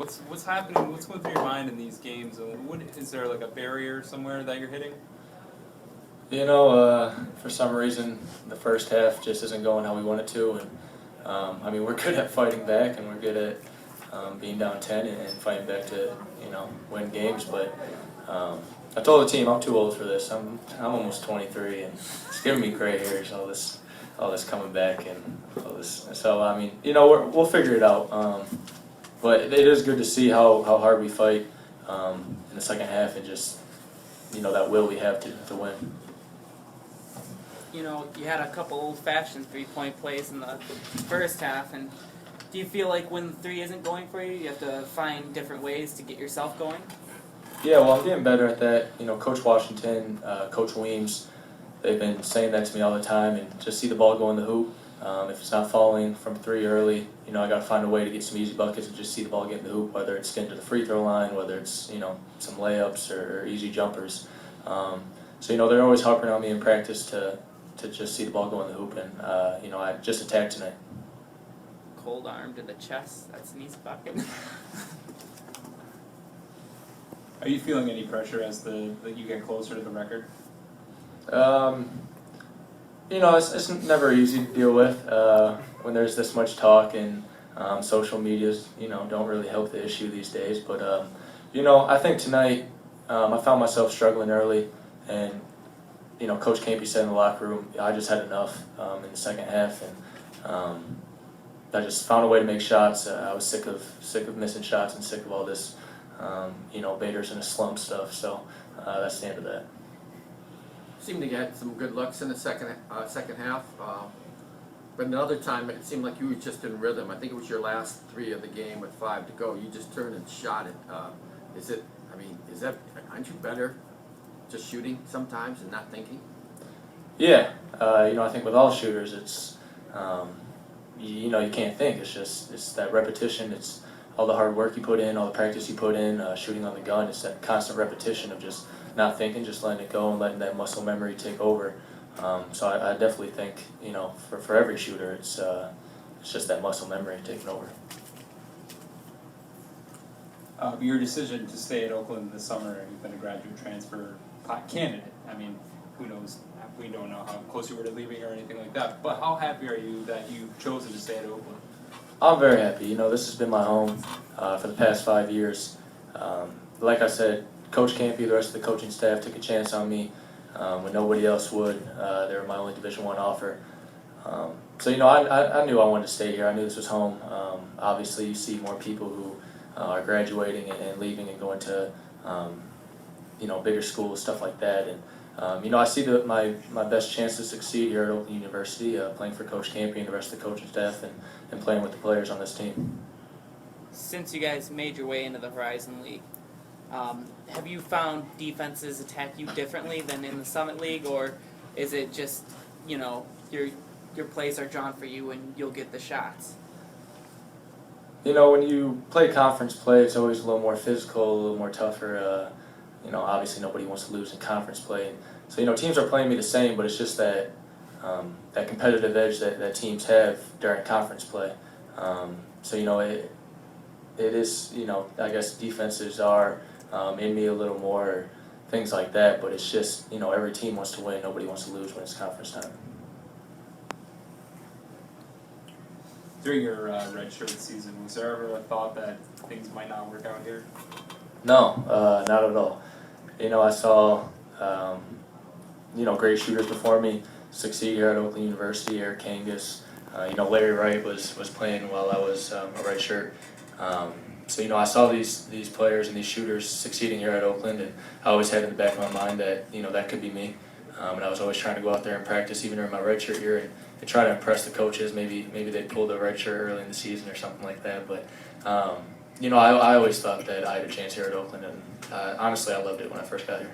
What's happening? What's going through your mind in these games? Is there like a barrier somewhere that you're hitting? For some reason, the first half just isn't going how we want it to, and we're good at fighting back, and we're good at being down 10 and fighting back to win games. But I told the team I'm too old for this. I'm almost 23, and it's giving me gray hairs. All this coming back and all this. So we'll figure it out. But it is good to see how hard we fight in the second half, and just that will we have to win. You had a couple old-fashioned three-point plays in the first half, and do you feel like when the three isn't going for you, you have to find different ways to get yourself going? Yeah, well, I'm getting better at that. Coach Washington, Coach Weems, they've been saying that to me all the time, and just see the ball go in the hoop. If it's not falling from three early, I got to find a way to get some easy buckets and just see the ball get in the hoop, whether it's getting to the free throw line, whether it's, some layups or easy jumpers. So they're always harping on me in practice to just see the ball go in the hoop, and I just attacked tonight. Cold arm to the chest, that's an easy bucket. Are you feeling any pressure as you get closer to the record? It's never easy to deal with when there's this much talk, and social medias, don't really help the issue these days. But, I think tonight I found myself struggling early, and, Coach Kampe said in the locker room, I just had enough in the second half, and I just found a way to make shots. I was sick of missing shots and sick of all this, baiters in a slump stuff. So that's the end of that. Seemed to get some good looks in the second half, but another time it seemed like you were just in rhythm. I think it was your last three of the game with 5 to go. You just turned and shot it. Aren't you better just shooting sometimes and not thinking? Yeah, I think with all shooters, it's you can't think. It's that repetition. It's all the hard work you put in, all the practice you put in, shooting on the gun. It's that constant repetition of just not thinking, just letting it go and letting that muscle memory take over. So I definitely think, for every shooter, it's just that muscle memory taking over. Your decision to stay at Oakland this summer, you've been a graduate transfer candidate. Who knows? We don't know how close you were to leaving or anything like that. But how happy are you that you've chosen to stay at Oakland? I'm very happy. This has been my home for the past 5 years. Like I said, Coach Kampe, the rest of the coaching staff took a chance on me when nobody else would. They were my only Division I offer. So I knew I wanted to stay here. I knew this was home. Obviously, you see more people who are graduating and leaving and going to bigger schools, stuff like that. And I see my best chance to succeed here at Oakland University, playing for Coach Kampe and the rest of the coaching staff, and playing with the players on this team. Since you guys made your way into the Horizon League, have you found defenses attack you differently than in the Summit League, or is it just, your plays are drawn for you and you'll get the shots? When you play conference play, it's always a little more physical, a little more tougher. Obviously nobody wants to lose in conference play. So, teams are playing me the same, but it's just that competitive edge that teams have during conference play. So, it is, I guess defenses are in me a little more, things like that, but it's just, every team wants to win, nobody wants to lose when it's conference time. During your redshirt season, was there ever a thought that things might not work out here? No, not at all. I saw, great shooters before me succeed here at Oakland University. Eric Kangas, Larry Wright was playing while I was a redshirt. So, I saw these players and these shooters succeeding here at Oakland, and I always had in the back of my mind that, that could be me. And I was always trying to go out there and practice, even during my redshirt year, and try to impress the coaches. Maybe they'd pull the redshirt early in the season or something like that. But, I always thought that I had a chance here at Oakland, and honestly, I loved it when I first got here.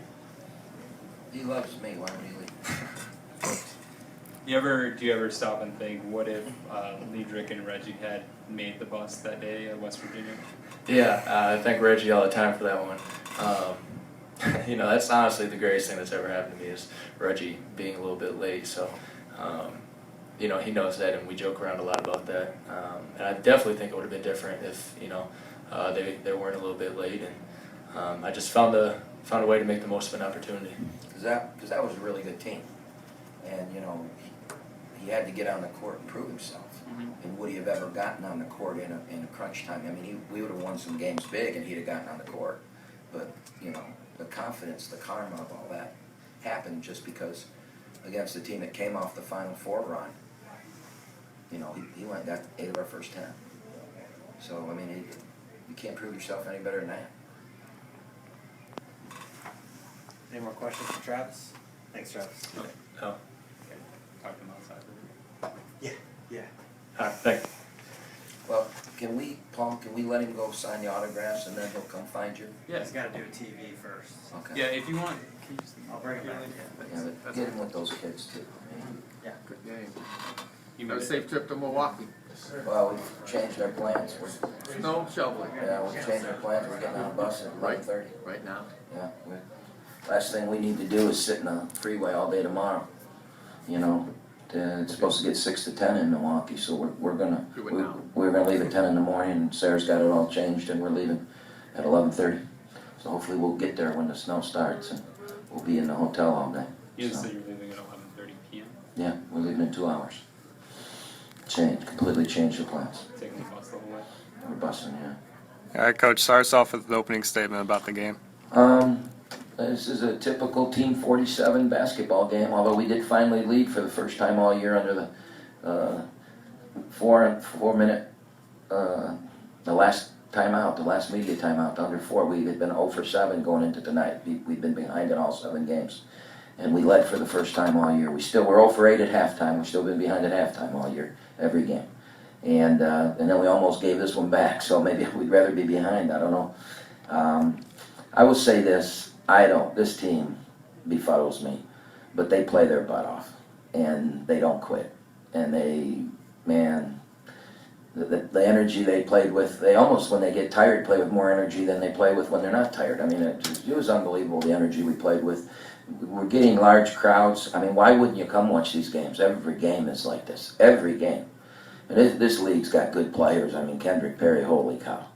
He loves me, why would he leave? Do you ever stop and think, what if Liedrich and Reggie had made the bus that day at West Virginia? Yeah, I thank Reggie all the time for that one. That's honestly the greatest thing that's ever happened to me is Reggie being a little bit late. So, he knows that, and we joke around a lot about that. And I definitely think it would have been different if, they weren't a little bit late, and I just found a way to make the most of an opportunity. Because that was a really good team. And, you know, he had to get on the court and prove himself. And would he have ever gotten on the court in a crunch time? I mean, we would have won some games big and he'd have gotten on the court. But, you know, the confidence, the karma of all that happened just because against a team that came off the Final Four run, you know, he went and got 8 of our first 10. So, I mean, you can't prove yourself any better than that. Any more questions for Travis? Thanks, Travis. Oh, Okay, talk to him outside. Yeah. all right, thanks. Well, Paul, can we let him go sign the autographs and then he'll come find you? Yeah, He's got to do a TV first. Okay. yeah. If you want, can you just, I'll bring it back. Yeah, but get him with those kids too. Good game. you Have a made it. safe trip to Milwaukee. Well, we've changed our plans. Snow shoveling We've changed our plans. We're getting on a bus at 11:30. right now. Yeah. Last thing we need to do is sit in the freeway all day tomorrow. You know, it's supposed to get 6 to 10 in Milwaukee, so we're gonna Do it now. we're gonna leave at 10 in the morning. And Sarah's got it all changed, and we're leaving at 11:30. So hopefully we'll get there when the snow starts, and we'll be in the hotel all day. You just So, said you're leaving at 11:30 p.m. yeah, we're leaving in 2 hours. Completely changed the plans. Taking the bus the whole way. We're busing, yeah. All right, Coach, start us off with an opening statement about the game. This is a typical Team 47 basketball game, although we did finally lead for the first time all year under the 4-minute, the last timeout, the last media timeout, under 4. We had been 0 for 7 going into tonight. We've been behind in all 7 games. And we led for the first time all year. We still were 0 for 8 at halftime. We've still been behind at halftime all year, every game. And then we almost gave this one back, so maybe we'd rather be behind. I don't know. I will say this. This team befuddles me, but they play their butt off, and they don't quit. And the energy they played with, they almost, when they get tired, play with more energy than they play with when they're not tired. I mean, it was unbelievable, the energy we played with. We're getting large crowds. I mean, why wouldn't you come watch these games? Every game is like this. Every game. And this league's got good players. I mean, Kendrick Perry, holy cow.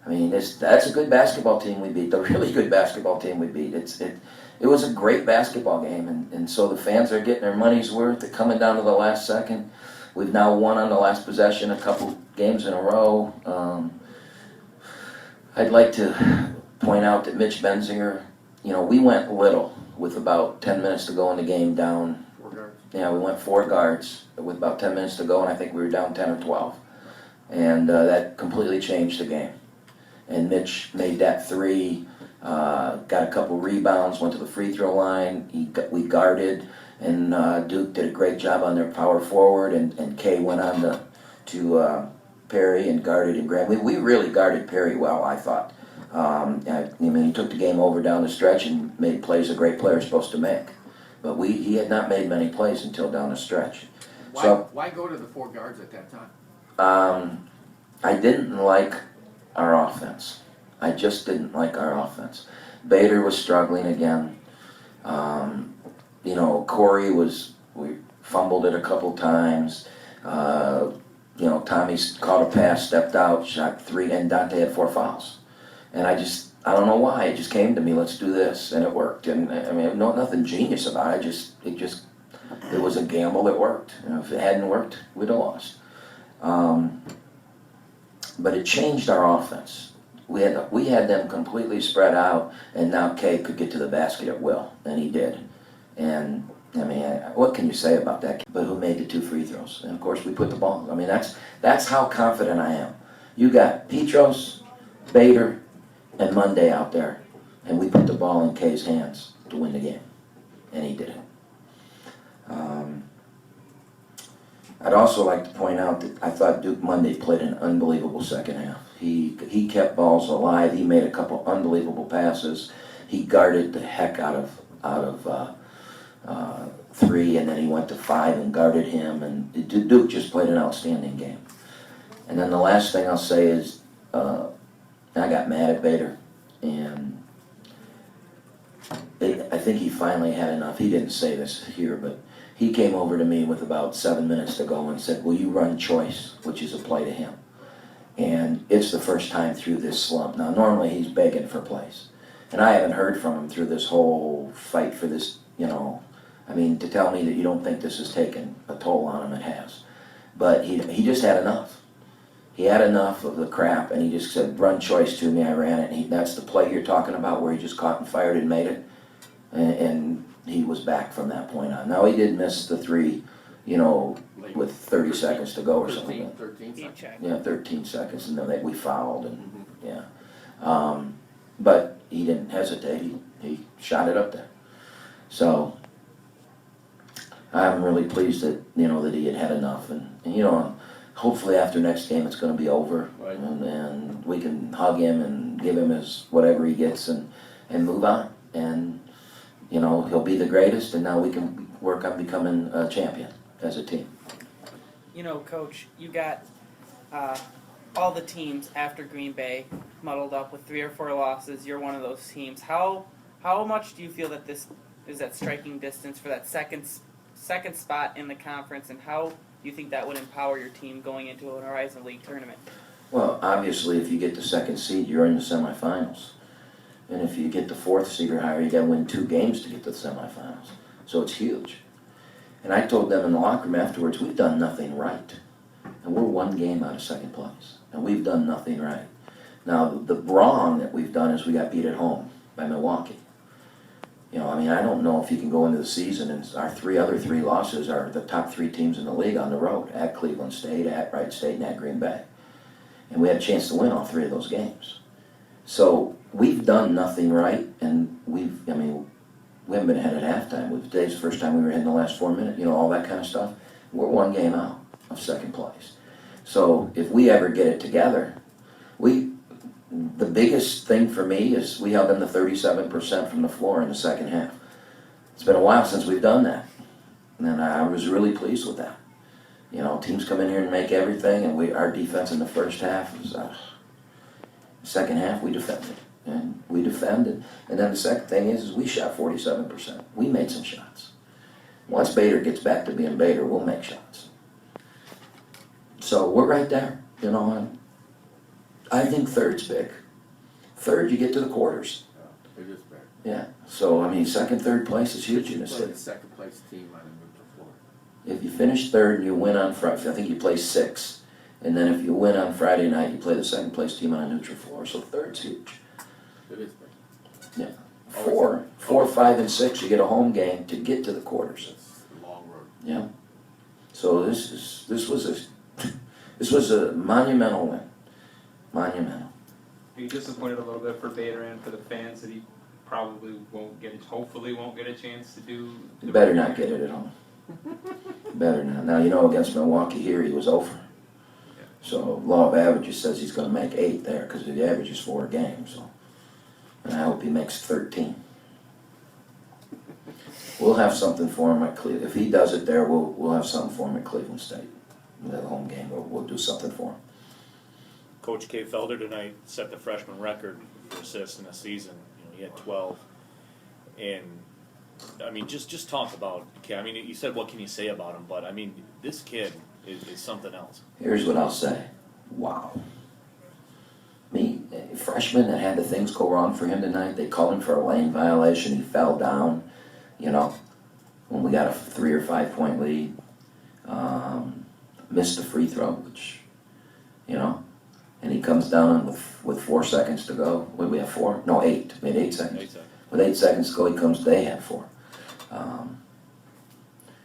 I mean, that's a good basketball team we beat. The really good basketball team we beat. It was a great basketball game, and so the fans are getting their money's worth. They're coming down to the last second. We've now won on the last possession a couple games in a row. I'd like to point out that Mitch Benzinger, you know, we went little with about 10 minutes to go in the game down. 4 guards. Yeah, we went 4 guards with about 10 minutes to go, and I think we were down 10 or 12. And that completely changed the game. And Mitch made that 3, got a couple rebounds, went to the free throw line. We guarded, and Duke did a great job on their power forward, and Kay went on to Perry and guarded and Graham. We really guarded Perry well, I thought. I mean, he took the game over down the stretch and made plays a great player is supposed to make. But he had not made many plays until down the stretch. Why go to the 4 guards at that time? I didn't like our offense. I just didn't like our offense. Bader was struggling again. You know, Corey we fumbled it a couple times. You know, Tommy caught a pass, stepped out, shot 3, and Dante had 4 fouls. And I don't know why, it just came to me, let's do this, and it worked. And I mean, nothing genius about it, it was a gamble that worked. You know, if it hadn't worked, we'd have lost. But it changed our offense. We had them completely spread out, and now Kay could get to the basket at will, and he did. And I mean, what can you say about that? But who made the 2 free throws? And of course, we put the ball. I mean, that's how confident I am. You got Petros, Bader, and Monday out there, and we put the ball in Kay's hands to win the game, and he did it. I'd also like to point out that I thought Duke Monday played an unbelievable second half. He kept balls alive. He made a couple unbelievable passes. He guarded the heck out of 3, and then he went to 5 and guarded him. And Duke just played an outstanding game. And then the last thing I'll say is I got mad at Bader, and I think he finally had enough. He didn't say this here, but he came over to me with about 7 minutes to go and said, "Will you run choice?" which is a play to him. And it's the first time through this slump. Now, normally he's begging for plays. And I haven't heard from him through this whole fight for this, I mean, to tell me that you don't think this has taken a toll on him, it has. But he just had enough. He had enough of the crap, and he just said, run choice to me, I ran it. And that's the play you're talking about where he just caught and fired and made it. And he was back from that point on. Now, he did miss the 3, with 30 seconds to go or something. 13 Heat seconds. check. Yeah, 13 seconds, and then we fouled, and yeah. But he didn't hesitate. He shot it up there. So I'm really pleased that that he had enough, and hopefully after next game it's going to be over, Right. and we can hug him and give him his whatever he gets and move on, and he'll be the greatest, and now we can work on becoming a champion as a team. Coach, you got all the teams after Green Bay muddled up with 3 or 4 losses. You're one of those teams. How much do you feel that this is at striking distance for that second spot in the conference, and how do you think that would empower your team going into an Horizon League tournament? Well, obviously, if you get the 2nd seed, you're in the semifinals. And if you get the 4th seed or higher, you got to win 2 games to get to the semifinals. So it's huge. And I told them in the locker room afterwards, we've done nothing right. And we're 1 game out of 2nd place. And we've done nothing right. Now, the wrong that we've done is we got beat at home by Milwaukee. I don't know if you can go into the season and our 3 other 3 losses are the top 3 teams in the league on the road, at Cleveland State, at Wright State, and at Green Bay. And we had a chance to win all 3 of those games. So we've done nothing right, and we haven't been ahead at halftime. Today's the first time we were ahead in the last 4 minutes, all that kind of stuff. We're 1 game out of 2nd place. So if we ever get it together, the biggest thing for me is we held them to 37% from the floor in the 2nd half. It's been a while since we've done that, and I was really pleased with that. Teams come in here and make everything, and our defense in the first half was. Second half we defended, and we defended, and then the second thing is we shot 47%. We made some shots. Once Bader gets back to being Bader, we'll make shots. So we're right there, I think 3rd's big. 3rd, you get to the quarters. It is bad. Yeah. So 2nd, 3rd place is huge in this Play league. the 2nd place team on a neutral floor. If you finish 3rd and you win on Friday, I think you play 6, and then if you win on Friday night, you play the 2nd place team on a neutral floor. So 3rd's huge. It is big. Yeah. 4, 5, and 6, you get a home game to get to the quarters. It's a long road. Yeah. So this was a monumental win. Monumental. Are you disappointed a little bit for Bader and for the fans that he hopefully won't get a chance to do? You better not get it at home. Better not. Now, against Milwaukee here, he was over. So law of averages says he's going to make 8 there because the average is 4 games. So, and I hope he makes 13. We'll have something for him at Cleveland. If he does it there, we'll have something for him at Cleveland State. The home game, we'll do something for him. Coach K. Felder tonight set the freshman record for assists in a season. He had 12. And, just talk about K. You said what can you say about him, but, this kid is something else. Here's what I'll say. Wow. A freshman that had the things go wrong for him tonight, they called him for a lane violation. He fell down, when we got a 3 or 5 point lead. Missed a free throw, which, and he comes down with 4 seconds to go. What do we have, 4? No, 8. We had 8 seconds. 8 seconds. With 8 seconds to go, he comes, they had 4.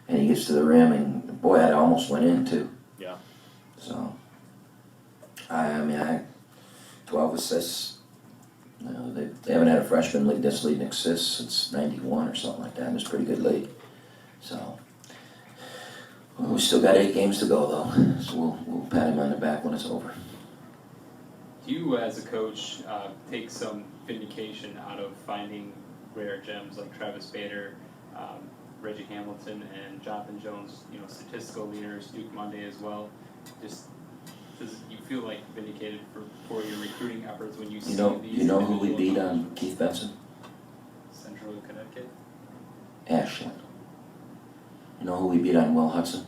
And he gets to the rim, and boy, that almost went in too. Yeah. So, 12 assists. They haven't had a freshman league this league in assists since '91 or something like that. And it's a pretty good league. So, we still got 8 games to go though. So we'll pat him on the back when it's over. Do you, as a coach, take some vindication out of finding rare gems like Travis Bader, Reggie Hamilton, and Jonathan Jones, statistical leaders, Duke Monday as well? Just does you feel like vindicated for your recruiting efforts when you see these? You know who we beat individual on Keith Benson? Central Connecticut? Ashland. You know who we beat on Will Hudson?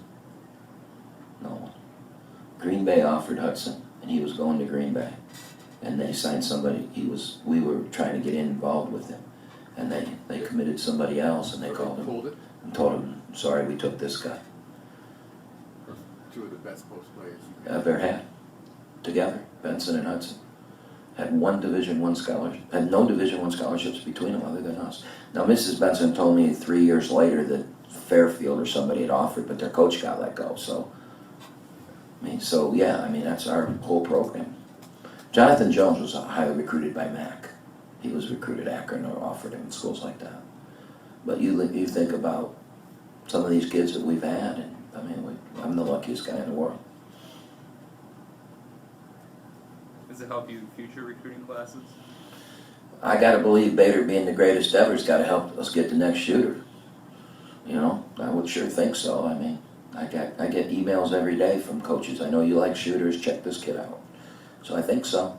No one. Green Bay offered Hudson, and he was going to Green Bay. And they signed somebody, we were trying to get involved with him. And they committed somebody else, and they called him Pulled it. and told him, sorry, we took this guy. Two of the best post players you I've ever had, together, Benson and Hudson. Had one Division I scholarship, had no Division I scholarships between them other than us. Now, Mrs. Benson told me 3 years later that Fairfield or somebody had offered, but their coach got let go, so. That's our whole program. Jonathan Jones was highly recruited by Mac. He was recruited at Akron or offered him in schools like that. But you think about some of these kids that we've had, and I'm the luckiest guy in the world. Does it help you in future recruiting classes? I gotta believe Bader being the greatest ever has gotta help us get the next shooter. I would sure think so. I get emails every day from coaches. I know you like shooters, check this kid out. So I think so.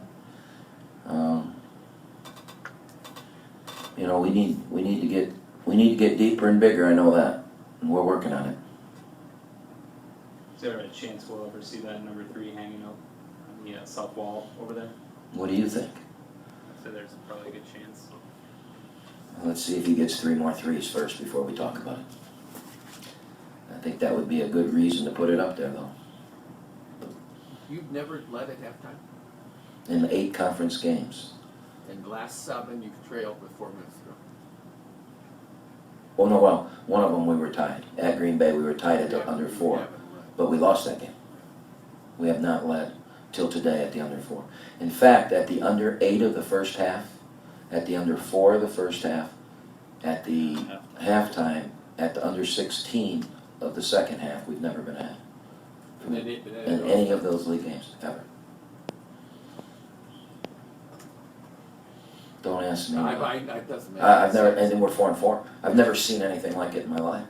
We need to get deeper and bigger, I know that. And we're working on it. Is there a chance we'll ever see that number 3 hanging up on the south wall over there? What do you think? So there's probably a good chance. Let's see if he gets 3 more threes first before we talk about it. I think that would be a good reason to put it up there, though. You've never led at halftime? In the 8 conference games. In the last 7, you trailed with 4 minutes to go. Oh, no, well, one of them we were tied. At Green Bay, we were tied at the under 4. But we lost that game. We have not led till today at the under 4. In fact, at the under 8 of the first half, at the under 4 of the first half, at the halftime, at the under 16 of the second half, we've never been at. In any of those league games, ever. Don't ask me. It doesn't matter. I've never, and then we're 4-4. I've never seen anything like it in my life.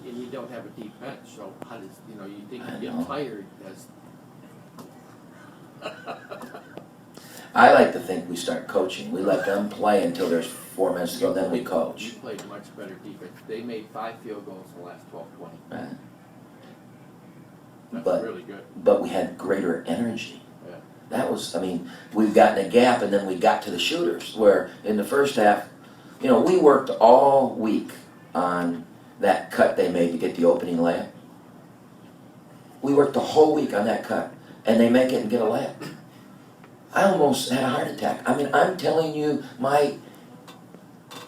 And you don't have a deep bench, so how does, you think I you know. get tired as. I like to think we start coaching. We let them play until there's 4 minutes to go, then we You coach. played much better defense. They made 5 field goals in the last 12, 20. Right? That's But- really good. But we had greater energy. Yeah. That was, we've gotten a gap, and then we got to the shooters, where in the first half, we worked all week on that cut they made to get the opening layup. We worked the whole week on that cut, and they make it and get a layup. I almost had a heart attack. I'm telling you, my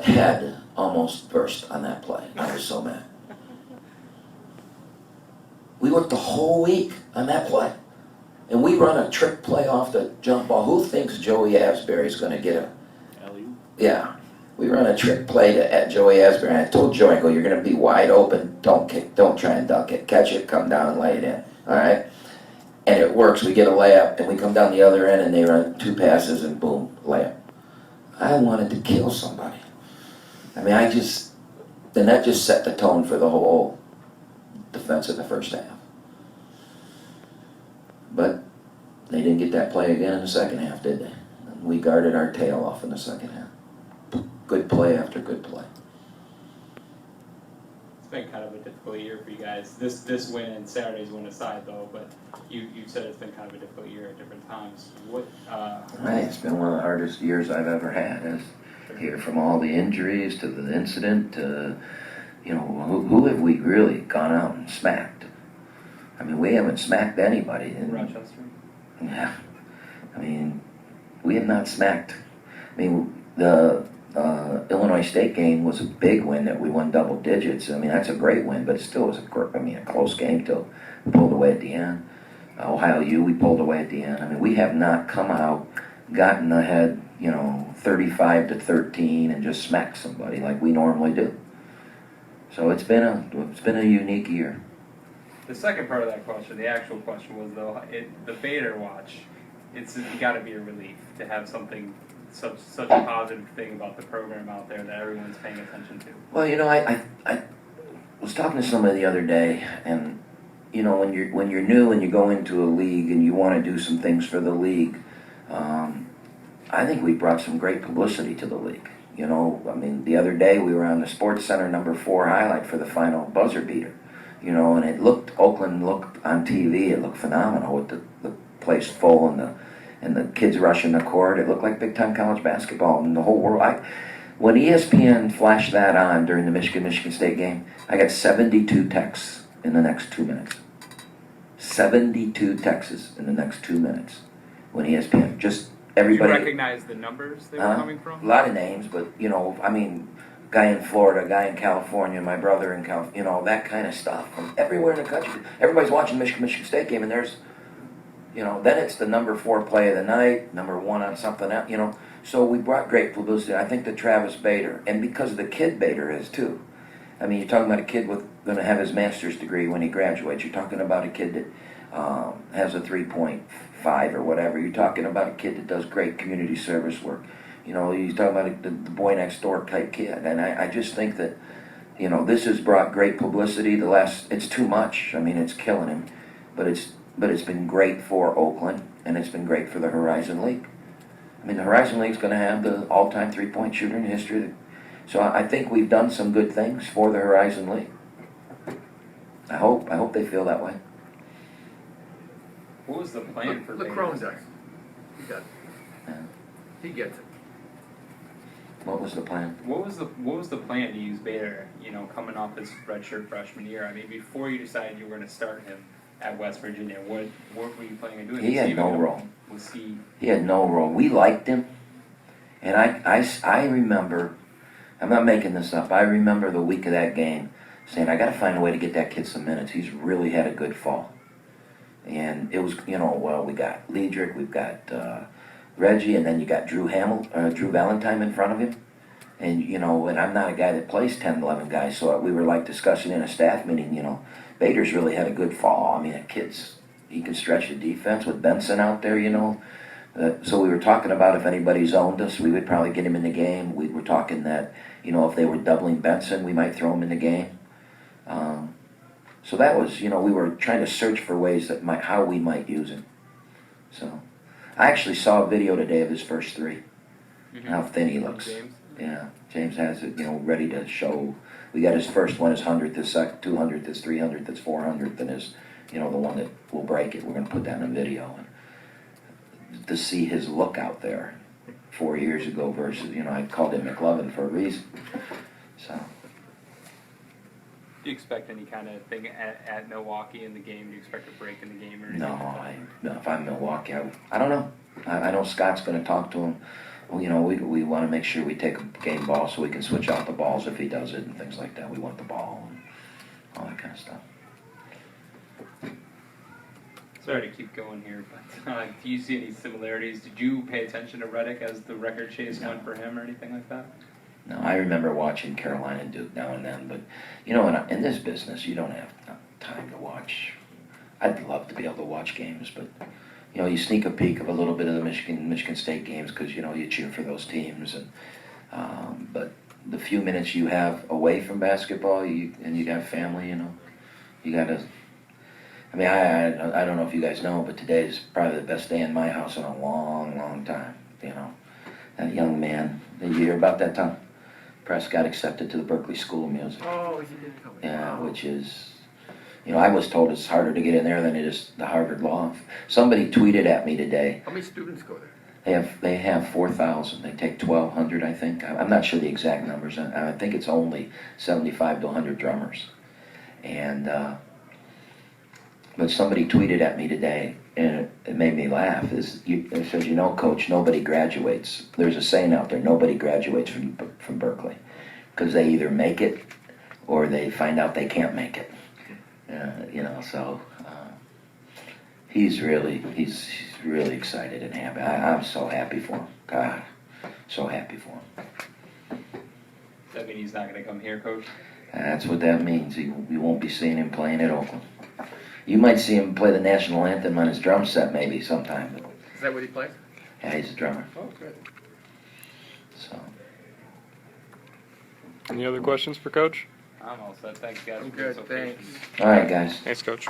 head almost burst on that play. I was so mad. We worked the whole week on that play. And we run a trick play off the jump ball. Who thinks Joey Asbury's going to get a... Alley-oop. Yeah. We run a trick play at Joey Asbury. And I told Joey, you're going to be wide open. Don't try and dunk it. Catch it, come down and lay it in. All right? And it works. We get a layup, and we come down the other end, and they run 2 passes, and boom, layup. I wanted to kill somebody. Then that just set the tone for the whole defense of the first half. But they didn't get that play again in the second half, did they? We guarded our tail off in the second half. Good play after good play. It's been kind of a difficult year for you guys. This win and Saturday's win aside, though, but you said it's been kind of a difficult year at different times. Right, it's been one of the hardest years I've ever had. Here, from all the injuries to the incident to, who have we really gone out and smacked? We haven't smacked anybody. Rochester? Yeah. We have not smacked. The Illinois State game was a big win that we won double digits. That's a great win, but it still was a close game till we pulled away at the end. Ohio U, we pulled away at the end. We have not come out, gotten ahead, 35-13 and just smacked somebody like we normally do. So it's been a unique year. The second part of that question, the actual question was, though, the Bader watch, it's got to be a relief to have something, such a positive thing about the program out there that everyone's paying attention to. Well, I was talking to somebody the other day, and when you're new and you go into a league and you want to do some things for the league, I think we brought some great publicity to the league. The other day we were on the Sports Center number 4 highlight for the final buzzer beater. And Oakland looked on TV, it looked phenomenal with the place full and the kids rushing the court. It looked like big time college basketball in the whole world. When ESPN flashed that on during the Michigan State game, I got 72 texts in the next 2 minutes. 72 texts in the next 2 minutes when ESPN just everybody. Did you recognize the numbers they were coming A from? lot of names, but I mean, guy in Florida, guy in California, my brother in that kind of stuff from everywhere in the country. Everybody's watching the Michigan State game, and there's, then it's the number 4 play of the night, number 1 on something else, So we brought great publicity. I think that Travis Bader, and because of the kid Bader is too. I mean, you're talking about a kid going to have his master's degree when he graduates. You're talking about a kid that has a 3.5 or whatever. You're talking about a kid that does great community service work. You're talking about the boy next door type kid. And I just think that, this has brought great publicity. It's too much. I mean, it's killing him. But it's been great for Oakland, and it's been great for the Horizon League. I mean, the Horizon League's going to have the all-time three-point shooter in history. So I think we've done some good things for the Horizon League. I hope they feel that way. What was the plan for Lacrone Bader? does. He does. Yeah. He gets it. What was the plan? What was the plan to use Bader? Coming off his redshirt freshman year. I mean, before you decided you were going to start him at West Virginia, what were you planning on doing? He had no role. Was he? He had no role. We liked him, and I remember. I'm not making this up. I remember the week of that game saying, I got to find a way to get that kid some minutes. He's really had a good fall. And it was, we got Liedrich, we've got Reggie, and then you got Drew Valentine in front of him. And, and I'm not a guy that plays 10, 11 guys, so we were like discussing in a staff meeting, Bader's really had a good fall. I mean, that kid's, he can stretch the defense with Benson out there, So we were talking about if anybody zoned us, we would probably get him in the game. We were talking that, if they were doubling Benson, we might throw him in the game. So that was, we were trying to search for ways how we might use him. So I actually saw a video today of his first 3, how thin he looks. James? Yeah, James has it, ready to show. We got his first one, his 100th, his 200th, his 300th, his 400th, and his, the one that will break it. We're going to put that in a video. And to see his look out there 4 years ago versus, I called him McLovin for a reason. So. Do you expect any kind of thing at Milwaukee in the game? Do you expect a break in the game or anything? No, if I'm Milwaukee, I don't know. I know Scott's going to talk to him. Well, we want to make sure we take a game ball so we can switch out the balls if he does it and things like that. We want the ball and all that kind of stuff. Sorry to keep going here, but do you see any similarities? Did you pay attention to Reddick as the record chase went for him or anything like that? No, I remember watching Carolina and Duke now and then, but, in this business, you don't have time to watch. I'd love to be able to watch games, but, you sneak a peek of a little bit of the Michigan State games because, you cheer for those teams. And but the few minutes you have away from basketball, and you have family, you got to. I mean, I don't know if you guys know, but today is probably the best day in my house in a long, long time. That young man. Did you hear about that, Tom? Press got accepted to the Berklee School of Music. Oh, he didn't come. Yeah, which is, I was told it's harder to get in there than it is the Harvard Law. Somebody tweeted at me today. How many students go there? They have 4,000. They take 1,200, I think. I'm not sure the exact numbers. I think it's only 75 to 100 drummers. And but somebody tweeted at me today, and it made me laugh. It says, Coach, nobody graduates. There's a saying out there: nobody graduates from Berklee, because they either make it or they find out they can't make it. So he's really excited and happy. I'm so happy for him. God, so happy for him. Does that mean he's not going to come here, Coach? That's what that means. You won't be seeing him playing at Oakland. You might see him play the national anthem on his drum set maybe sometime. But Is that what he plays? yeah, he's a drummer. Oh, good. So Any other questions for Coach? I'm all set. Thanks, guys. I'm for being good, so thanks. patient. all right, guys. Thanks, Coach.